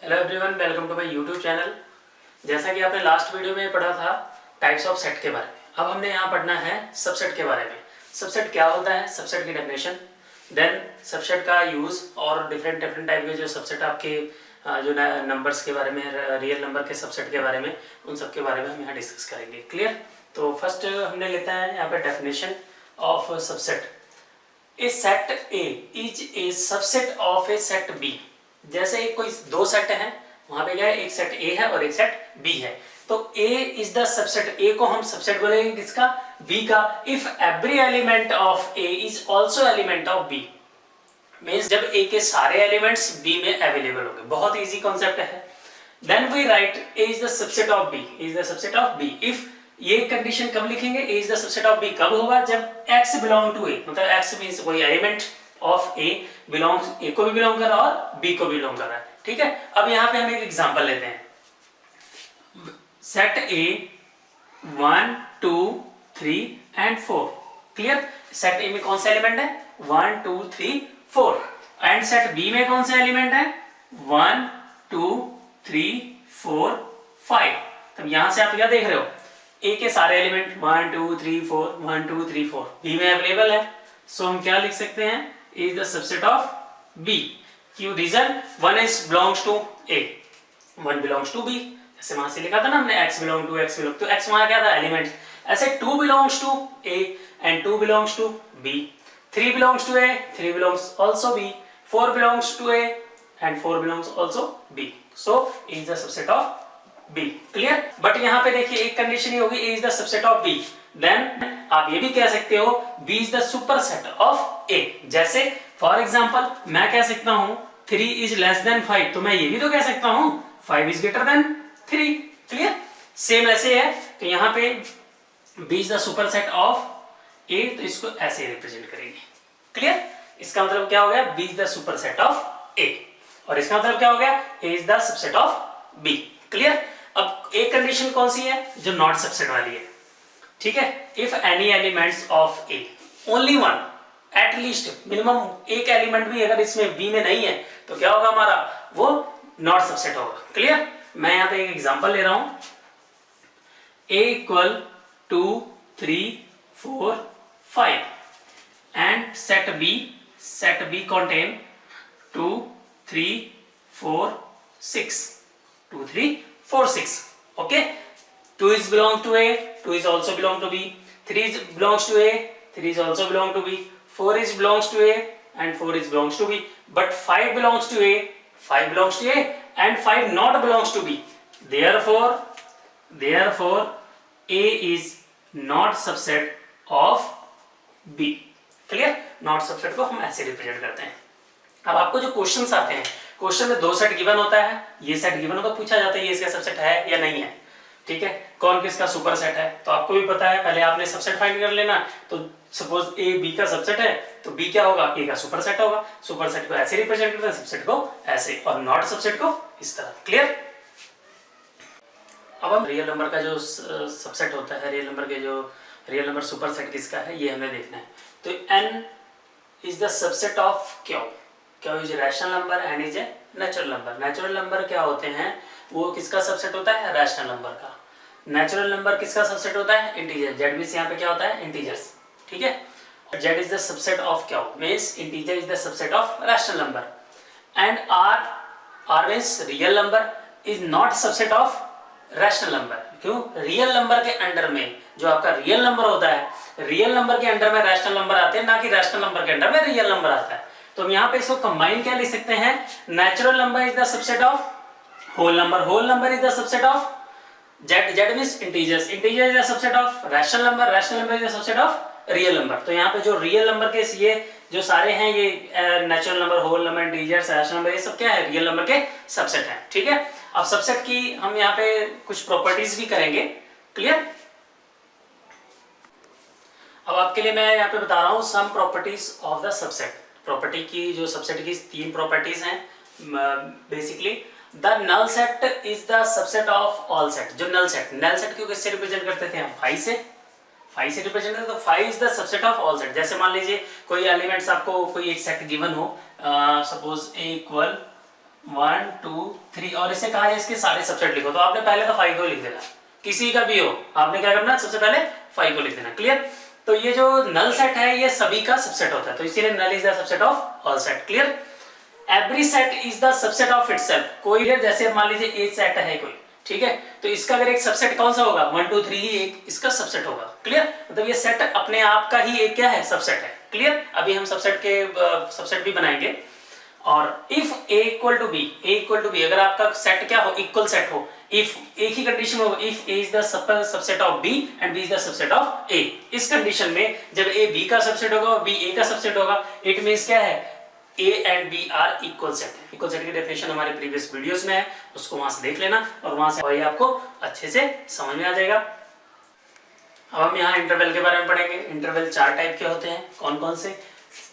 Hello everyone, welcome to my YouTube channel. जैसा कि आपने लास्ट वीडियो में पढ़ा था टाइप्स ऑफ सेट के बारे में, अब हमने यहाँ पढ़ना है सबसेट के बारे में। सबसेट क्या होता है, सबसेट की डेफिनेशन, देन सबसेट का यूज़ और डिफरेंट टाइप के जो सबसेट आपके जो नंबर्स के बारे में, रियल नंबर के सबसेट के बारे में, उन सब के बारे में हम यहाँ डिस्कस करेंगे। क्लियर? तो फर्स्ट हमने लेता है यहाँ पे definition of subset. A set A is a subset of a set B. जैसे एक कोई दो सेट हैं, वहां पे क्या है, एक सेट ए है और एक सेट बी है। तो A is the subset, A को हम सबसेट बोलेंगे किसका, बी का। If every element of A is also element of B, means जब ए के सारे एलिमेंट्स बी में अवेलेबल होंगे। बहुत इजी कॉन्सेप्ट है। Then we write A is the subset of B, is the subset of B. If ये condition कब लिखेंगे, A is the subset of B कब होगा, जब x बिलोंग टू ए, मतलब x मींस कोई element of A belongs, A को भी बिलोंग कर रहा है और बी को भी बिलोंग कर रहा है। ठीक है, अब यहाँ पे हम एक एग्जांपल लेते हैं। Set A 1 2 3 and 4। Clear? Set ए में कौन सा एलिमेंट है, 1 2 3 4। एंड सेट बी में कौन सा एलिमेंट है, 1 2 3 4 5। तब यहां से आप क्या देख रहे हो, ए के सारे एलिमेंट 1 2 3 4 1 2 3 4 बी में अवेलेबल है। सो हम क्या लिख सकते हैं, A is the subset of B. क्यों? Reason, 1 is belongs to A, 1 belongs to B. जैसे वहां से लिखा था ना हमने x belong to x belong, तो x वहां क्या था, एलिमेंट। ऐसे 2 belongs to a and 2 belongs to b, 3 belongs to a, 3 belongs also b, 4 belongs to a and 4 belongs also b। So a is the subset of b। Clear? But यहाँ पे देखिए एक condition ही होगी, a is the subset of b। Then आप ये भी कह सकते हो b is the superset of a। जैसे फॉर एग्जांपल मैं कह सकता हूं 3 इज लेस देन 5, तो मैं ये भी तो कह सकता हूं 5 is greater then 3। Clear? Same ऐसे है, तो यहाँ पे b is the superset of a, तो इसको ऐसे रिप्रेजेंट करेंगे। क्लियर? इसका मतलब क्या हो गया, b is the superset of a, और इसका मतलब क्या हो गया, a is the subset of b। Clear? अब एक कंडीशन कौन सी है, जो नॉट सबसेट वाली है। ठीक है, if any elements of A, only one, at least minimum एक एलिमेंट भी अगर इसमें बी में नहीं है, तो क्या होगा हमारा, वो नॉट सबसेट होगा। क्लियर? मैं यहां पे एक एग्जांपल ले रहा हूं, a equal 2 3 4 5 and set b contain 2 3 4 6 2 3 4 6। okay, 2 is belong to a, 2 is also belong to b, 3 is belongs to a, 3 is also belong to b, 4 is belongs to a and 4 is belongs to b, but 5 belongs to a, 5 belongs to a and 5 not belongs to b. Therefore a is not subset of b. Clear? Not subset को हम ऐसे represent करते हैं। अब आपको जो questions आते हैं, क्वेश्चन में दो सेट गिवन होता है, ये सेट गिवन होता है, पूछा जाता है ये इसका सबसेट है या नहीं है। ठीक है, कौन किसका सुपर सेट है, तो आपको भी पता है, पहले आपने सबसेट फाइंड कर लेना। तो सपोज ए बी का सबसेट है, तो बी क्या होगा, ए का सुपर सेट होगा। सुपर सेट को ऐसे रिप्रेजेंट करते हैं, सबसेट को ऐसे, और नॉट सबसेट को इस तरह। क्लियर? अब हम रियल नंबर का जो सबसेट होता है, रियल नंबर सुपर सेट किसका है, ये हमें देखना है। तो n is the subset of Q. Q is rational number, n is a natural number. Natural number क्या होते हैं, वो किसका सबसेट होता है, रैशनल नंबर का। नेचुरल नंबर किसका सबसेट होता है, इंटीजर। जेड मींस यहाँ पे क्या होता है, इंटीजर्स। ठीक है, Z is the subset of Q, means integer is the subset of rational number. And R means real number is not subset of rational number. क्यों? रियल नंबर के under में जो आपका रियल नंबर होता है, real number के under में rational number आते हैं, ना कि रैशनल नंबर के अंडर में रियल नंबर आता है। तो हम यहाँ पे इसको कंबाइन क्या लिख सकते हैं, natural number is the subset of whole number, whole number is the subset of Z, Z means integers, integer is the subset of rational number, rational number is the subset of real number. तो यहाँ पे जो real number के ये जो सारे हैं, ये natural number, whole number, integers, rational number, ये सब क्या है, रियल नंबर के सबसेट है। ठीक है, अब सबसेट की हम यहाँ पे कुछ प्रॉपर्टीज भी करेंगे। क्लियर? अब आपके लिए मैं यहाँ पे बता रहा हूँ some properties of the subset. Property की जो सबसेट की 3 प्रॉपर्टीज हैं basically. The null set is the subset of all set. जो नल सेट को किससे रिप्रेजेंट करते थे हम, 5 से रिप्रेजेंट करते, तो 5 is the subset of all set. जैसे मान लीजिए कोई एलिमेंट्स आपको कोई एक सेट गिवन हो, सपोज ए इक्वल 1 2 3 और इसे कहा जाए इसके सारे सबसेट लिखो, तो आपने पहले तो 5 को लिख देना, किसी का भी हो आपने क्या करना, सबसे पहले 5 को लिख देना। क्लियर? तो ये जो नल सेट है ये सभी का सबसेट होता है, तो इसीलिए null is the subset of all set. Clear? Every set is the subset of itself. कोई जैसे मान लीजिए ए सेट है कोई, ठीक है, तो इसका अगर एक सबसेट कौन सा होगा, 1 2 3 ही एक इसका सबसेट होगा। क्लियर? मतलब ये सेट अपने आप का ही एक क्या है, सबसेट है। क्लियर? अभी हम सबसेट के सबसेट भी बनाएंगे। और if A equal to B, अगर आपका सेट क्या हो, इक्वल सेट हो, इफ एक ही कंडीशन हो, if A is the subset of B and B is the subset of A. इस कंडीशन में जब ए बी का सबसेट होगा और बी ए का सबसेट होगा, इट मींस क्या है, A and B are equal set है। इक्वल सेट की डेफिनेशन हमारे प्रीवियस वीडियोस में है, उसको वहां से देख लेना और वहां से वही आपको अच्छे से समझ में आ जाएगा। अब हम यहाँ इंटरवल के बारे में पढ़ेंगे। इंटरवल 4 टाइप के होते हैं, कौन कौन से,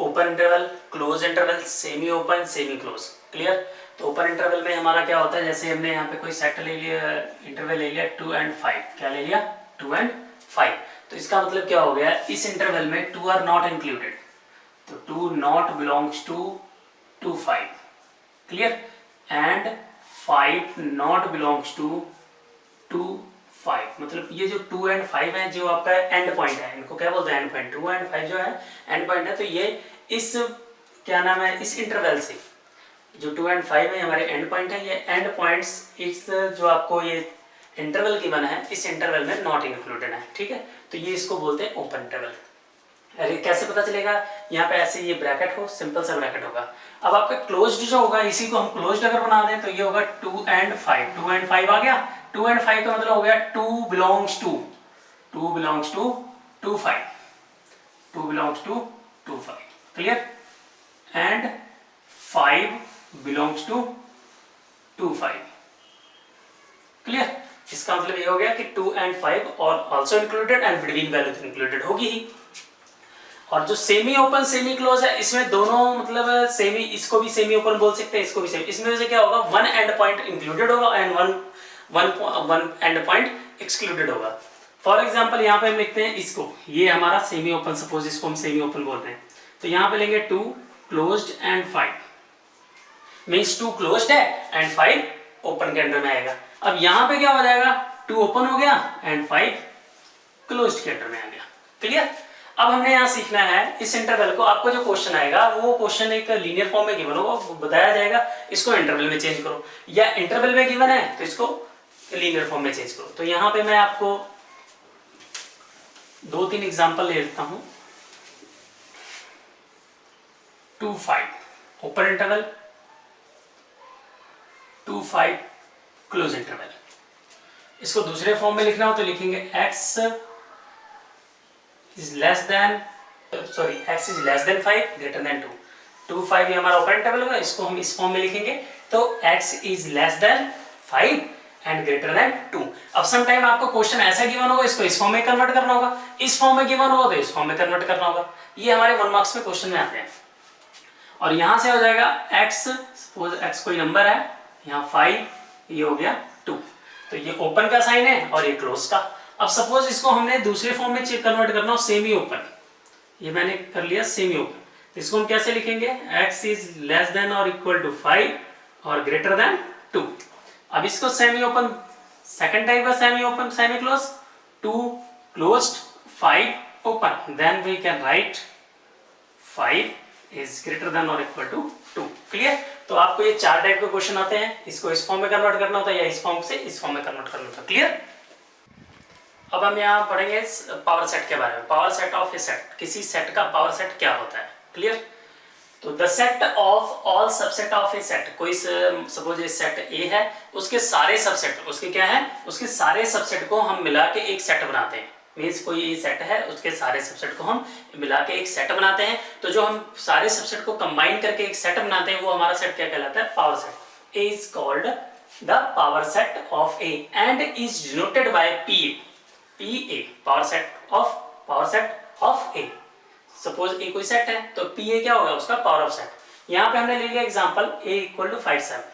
open interval, close interval, semi open, semi close. Clear? तो ओपन इंटरवल में हमारा क्या होता है, जैसे हमने यहाँ पे कोई सेट ले लिया, इंटरवल ले लिया 2 and 5, क्या ले लिया, 2 and 5, तो इसका मतलब क्या हो गया, इस इंटरवल में 2 आर नॉट इंक्लूडेड, तो 2 not belongs to 5। Clear? And 5 not belongs to 5, मतलब ये जो 2 and 5 है जो आपका एंड पॉइंट है, इनको क्या बोलते हैं, एंड पॉइंट। 2 and 5 जो है एंड पॉइंट है, तो ये इस क्या नाम है, इस इंटरवल से जो 2 and 5 है हमारे एंड पॉइंट है, ये एंड पॉइंट्स इस जो आपको ये इंटरवल की बना है, इस इंटरवल में नॉट इंक्लूडेड है। ठीक है, तो ये इसको बोलते हैं ओपन इंटरवल। अरे कैसे पता चलेगा, यहाँ पे ऐसे ये ब्रैकेट हो, सिंपल सा ब्रैकेट होगा। अब आपका क्लोज्ड जो होगा, इसी को हम क्लोज्ड अगर बना दें तो ये होगा 2 and 5, 2 and 5 आ गया। 2 and 5 का मतलब हो गया 2 belongs to 5, 2 belongs to 5। Clear? And 5 belongs to 5। Clear? इसका मतलब ये हो गया कि 2 and 5 और also included and between value तो इंक्लूडेड होगी ही। और जो सेमी ओपन सेमी क्लोज है, इसमें दोनों मतलब सेमी, इसको भी सेमी ओपन बोल सकते हैं, इसको भी सेमी। इसमें से क्या होगा, 1 एंड पॉइंट इंक्लूडेड होगा and one and point excluded होगा। फॉर एग्जांपल यहाँ पे हम लिखते हैं इसको, ये हमारा सेमी ओपन, सपोज इसको हम सेमी ओपन बोलते हैं, तो यहाँ पे लेंगे 2 क्लोज्ड एंड 5, मींस 2 क्लोज्ड है एंड 5 ओपन के अंडर में आएगा। अब यहाँ पे क्या हो जाएगा, 2 ओपन हो गया एंड 5 क्लोज्ड के अंडर में आ गया। क्लियर? अब हमने यहाँ सीखना है इस इंटरवल को, आपको जो क्वेश्चन आएगा वो क्वेश्चन एक लीनियर फॉर्म में गिवन होगा, बताया जाएगा इसको इंटरवल में चेंज करो, या इंटरवल में गिवन है तो इसको लीनियर फॉर्म में चेंज करो। तो यहाँ पे मैं आपको 2-3 एग्जांपल ले लेता हूँ। 2 5 ओपन इंटरवल, 2 5 क्लोज इंटरवल। इसको दूसरे फॉर्म में लिखना हो तो लिखेंगे x is less than 5 greater than 2। 2 5 ये हमारा ओपन इंटरवल होगा, इसको हम इस फॉर्म में लिखेंगे, तो x is less than 5 and greater than 2। अब सम टाइम आपको क्वेश्चन ऐसा गिवन होगा, इसको इस फॉर्म में कन्वर्ट करना होगा, इस फॉर्म में गिवन होगा तो इस फॉर्म में कन्वर्ट करना होगा। ये हमारे 1 मार्क्स में क्वेश्चन में आते हैं। और यहां से हो जाएगा x, सपोज x कोई नंबर है, यहाँ 5, ये हो गया 2, तो ये ओपन का साइन है और ये क्लोज का। अब सपोज इसको हमने दूसरे फॉर्म में कन्वर्ट करना हो, सेमी ओपन, ये मैंने कर लिया सेमी ओपन, तो इसको हम कैसे लिखेंगे, x इज लेस देन और इक्वल टू 5 और ग्रेटर देन 2। अब इसको सेमी ओपन, सेकंड टाइप का semi open semi close, 2 closed 5 open, then we can write 5 is greater than और इक्वल टू 2। क्लियर? तो आपको ये 4 टाइप के क्वेश्चन आते हैं, इसको इस फॉर्म में कन्वर्ट करना होता है या इस फॉर्म से इस फॉर्म में कन्वर्ट करना होता है। क्लियर? अब हम यहाँ पढ़ेंगे पावर सेट के बारे में। Power set of a set, किसी सेट का पावर सेट क्या होता है। क्लियर? तो the set of all subset of a set, कोई सपोज ए सेट ए है, उसके सारे सबसेट, उसके क्या है, उसके सारे सबसेट को हम मिला के एक सेट बनाते हैं। मीन्स कोई ए सेट है, उसके सारे सबसेट को हम मिला के एक सेट बनाते हैं, तो जो हम सारे सबसेट को कंबाइन करके एक सेट बनाते हैं वो हमारा सेट क्या कहलाता है, power set. A is called the power set of A and is denoted by P. PA power set of A. Suppose A कोई सेट है तो PA क्या होगा, उसका पावर ऑफ सेट। यहाँ पे हमने ले लिया एग्जांपल A इक्वल टू 5 7।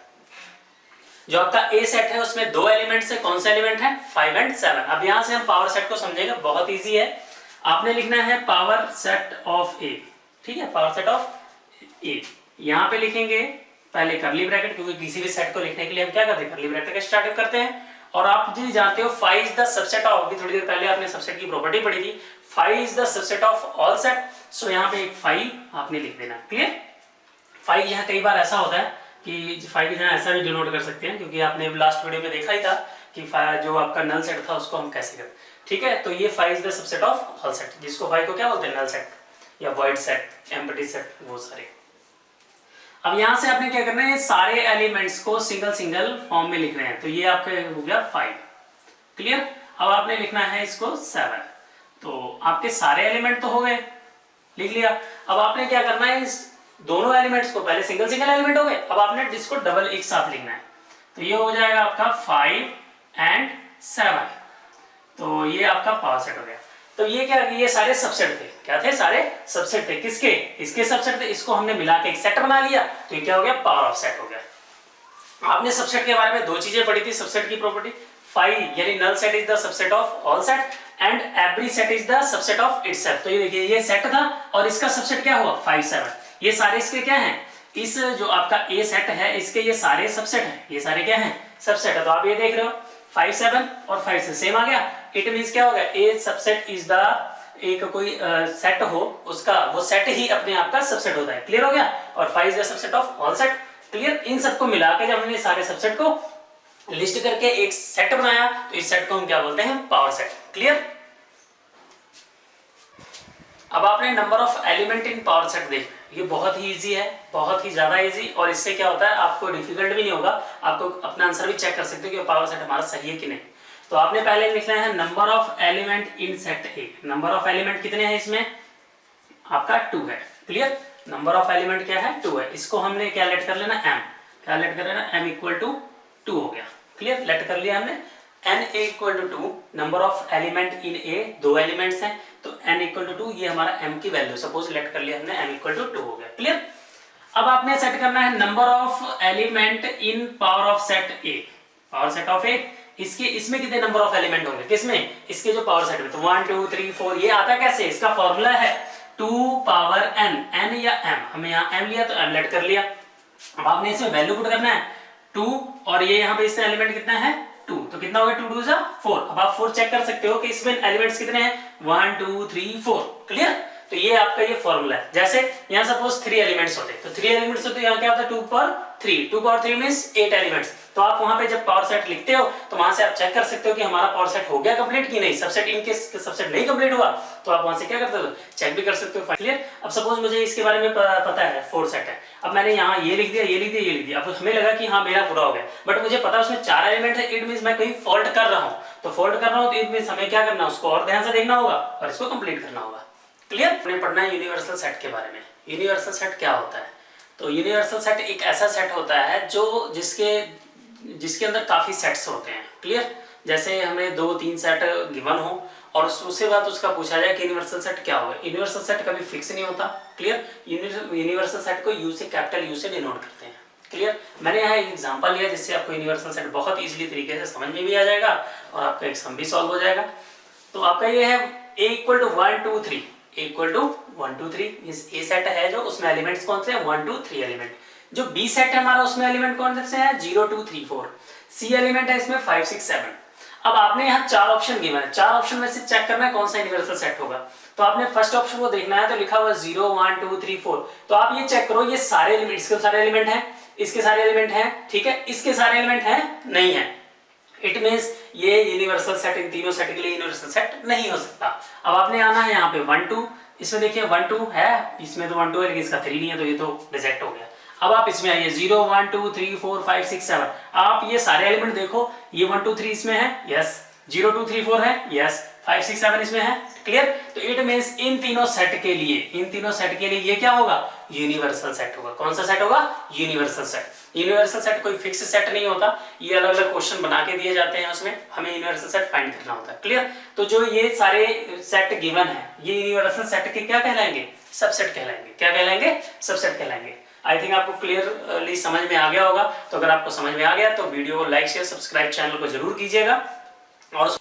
जो आपका A सेट है उसमें 2 एलिमेंट्स है, कौन सा एलिमेंट है, 5 and 7। अब यहाँ से हम पावर सेट को समझेंगे, बहुत इजी है। आपने लिखना है पावर सेट ऑफ A, ठीक है, पावर सेट ऑफ A। यहाँ पे लिखेंगे पहले करली ब्रैकेट, क्योंकि किसी भी सेट को लिखने के लिए हम क्या करते हैं, करली ब्रैकेट का स्टार्ट करते हैं। और आप जी जानते हो five is the subset of, अभी थोड़ी देर पहले आपने सबसेट की प्रॉपर्टी पढ़ी थी, five is the subset of all set. So यहाँ पे एक फाइव आपने लिख देना, क्लियर। फाइव यहाँ कई बार ऐसा होता है कि फाइव यहाँ ऐसा भी डिनोट कर सकते हैं, क्योंकि आपने लास्ट वीडियो में देखा ही था कि जो आपका नल सेट था उसको हम कैसे करें, ठीक है। तो ये five is the subset of all set, जिसको फाइव को क्या बोलते हैं, नल सेट या वॉइड सेट, एम्प्टी सेट, वो सारे। अब यहाँ से आपने क्या करना है, सारे एलिमेंट्स को सिंगल सिंगल फॉर्म में लिखना है। तो ये आपका हो गया 5, क्लियर। अब आपने लिखना है इसको 7। तो आपके सारे एलिमेंट तो हो गए, लिख लिया। अब आपने क्या करना है, इस दोनों एलिमेंट्स को, पहले सिंगल सिंगल एलिमेंट हो गए, अब आपने इसको डबल एक साथ लिखना है। तो ये हो जाएगा आपका 5 एंड 7। तो ये आपका पावर सेट हो गया। तो ये क्या, ये सारे सबसेट थे, क्या थे, सारे सबसेट थे, किसके, इसके सबसेट थे। इसको हमने मिला के एक सेट बना लिया, तो ये क्या हो गया, पावर ऑफ सेट हो गया। आपने सबसेट के बारे में दो चीजें पढ़ी थी, सबसेट की प्रॉपर्टी, फाइव यानी null set is the subset of all set and every set is the subset of itself. तो ये देखिए, ये सेट था और इसका सबसेट क्या हुआ, 5 7। ये सारे इसके क्या हैं, इस जो आपका ए सेट है इसके ये सारे सबसेट हैं, ये सारे क्या हैं, सबसेट है। तो आप ये देख रहे हो 5 7 और 5 से सेम आ गया। इट मींस क्या हो गया, ए सबसेट इज द, एक कोई सेट हो उसका वो सेट ही अपने आप का सबसेट होता है, क्लियर हो गया। और 5 is the subset of all set, clear. इन सबको मिला के जब हमने सारे सबसेट को लिस्ट करके एक सेट बनाया, तो इस सेट को हम क्या बोलते हैं, पावर सेट, क्लियर। अब आपने number of element in power set देख, ये बहुत ही इजी है, बहुत ही ज्यादा इजी। और इससे क्या होता है, आपको डिफिकल्ट भी नहीं होगा, आपको अपना आंसर भी चेक कर सकते हो कि पावर सेट हमारा सही है कि नहीं। तो आपने पहले लिखना है number of element in set A. Number of element कितने हैं इसमें, आपका 2 है, क्लियर। नंबर ऑफ एलिमेंट क्या है, 2 है। इसको हमने क्या लेट कर लेना, m, क्या लेट कर लेना, m इक्वल टू 2 हो गया, क्लियर। लेट कर लिया हमने n equal to 2। Number of element in A, 2 elements हैं, तो n इक्वल टू 2, ये हमारा m की वैल्यू, सपोज लेट कर लिया हमने m इक्वल टू 2 हो गया, क्लियर। अब आपने सेट करना है number of element in power of set A, power set of A. इसके इसमें कितने नंबर ऑफ एलिमेंट होंगे, किसमें, इसके जो पावर सेट में। तो 1 2 3 4, ये आता कैसे, इसका फॉर्मूला है 2 पावर n, n या m, हमने यहाँ m लिया तो m लेट कर लिया। अब आपने इसमें वैल्यू पुट करना है 2, और ये यहाँ पे इसमें एलिमेंट कितना है, 2, तो कितना हो गया, 2 2 4। अब आप 4 चेक कर सकते हो कि इसमें एलिमेंट्स कितने हैं, 1 2 3 4, क्लियर। तो ये आपका ये फॉर्मूला है। जैसे यहाँ सपोज 3 एलिमेंट्स होते, तो 3 एलिमेंट्स होते, यहाँ क्या होता है 2 पावर 3, 2 पावर 3 मींस 8 एलिमेंट्स। तो आप वहां पे जब पावर सेट लिखते हो तो वहां से आप चेक कर सकते हो कि हमारा पावर सेट हो गया कंप्लीट कि नहीं। सबसेट इनकेस सबसेट नहीं कंप्लीट हुआ तो आप वहां से क्या करते हो, चेक भी कर सकते हो, क्लियर। अब सपोज मुझे इसके बारे में पता है 4 सेट है, अब मैंने यहाँ ये लिख दिया, ये लिख दिया, ये लिख दिया। अब हमें लगा कि हाँ मेरा पूरा हो गया, बट मुझे पता है उसमें 4 एलिमेंट है, इट मींस मैं कहीं फॉल्ट कर रहा हूँ। तो फॉल्ट कर रहा हूँ तो इट मींस हमें क्या करना है, उसको और ध्यान से देखना होगा और इसको कंप्लीट करना होगा, क्लियर। हमने पढ़ना है यूनिवर्सल सेट के बारे में। यूनिवर्सल सेट क्या होता है, तो यूनिवर्सल सेट एक ऐसा सेट होता है जो जिसके अंदर काफी सेट्स होते हैं, क्लियर। जैसे हमें 2 3 सेट गिवन हो और उसके बाद उसका पूछा जाए कि यूनिवर्सल सेट क्या होगा। यूनिवर्सल सेट कभी फिक्स नहीं होता, क्लियर। यूनिवर्सल सेट को यू से, कैपिटल यू से डिनोट करते हैं, क्लियर। मैंने यहाँ एक एग्जांपल लिया जिससे आपको यूनिवर्सल सेट बहुत इजीली तरीके से समझ में भी आ जाएगा और आपका एक सम भी सॉल्व हो जाएगा। तो आपका ये है a equal to 1 2 3, equal to 1 2 3 means a set है जो, उसमें एलिमेंट्स कौन से हैं, 1 2 3 एलिमेंट। जो बी सेट है हमारा, उसमें एलिमेंट कौन से हैं, 0 2 3 4। सी एलिमेंट है इसमें 5 6 7। अब आपने यहाँ 4 ऑप्शन गिवन है, 4 ऑप्शन में से चेक करना है कौन सा यूनिवर्सल सेट होगा। तो आपने फर्स्ट ऑप्शन को देखना है, तो लिखा हुआ 0 1 2 3 4। तो आप ये चेक करो, ये सारे एलिमेंट, इसके सारे एलिमेंट हैं, इसके सारे एलिमेंट हैं, ठीक है, इसके सारे एलिमेंट हैं, नहीं है। इट मींस ये यूनिवर्सल सेट, इन तीनों सेट के लिए यूनिवर्सल सेट नहीं हो सकता। अब आपने आना है यहाँ पे 1 2, इसमें देखिए 1 2 है, इसमें तो 1 2 है लेकिन इसका 3 नहीं है, तो ये तो रिजेक्ट हो गया। अब आप इसमें आइए 0 1 2 3 4 5 6 7। आप ये सारे एलिमेंट देखो, ये 1 2 3 इसमें है, यस। 0 2 3 4 है, यस। 5 6 7 इसमें है, क्लियर। तो इट मींस इन तीनों सेट के लिए ये क्या होगा, यूनिवर्सल सेट होगा। कौन सा सेट होगा, यूनिवर्सल सेट। यूनिवर्सल सेट कोई फिक्स सेट नहीं होता, ये अलग अलग क्वेश्चन बना के दिए जाते हैं, उसमें हमें यूनिवर्सल सेट फाइंड करना होता है, क्लियर। तो जो ये सारे सेट गिवन है, ये यूनिवर्सल सेट के क्या कहलाएंगे, सबसेट कहलाएंगे। क्या कहलाएंगे, सबसेट कहलाएंगे। आई थिंक आपको क्लियरली समझ में आ गया होगा। तो अगर आपको समझ में आ गया तो वीडियो को लाइक शेयर सब्सक्राइब चैनल को जरूर कीजिएगा और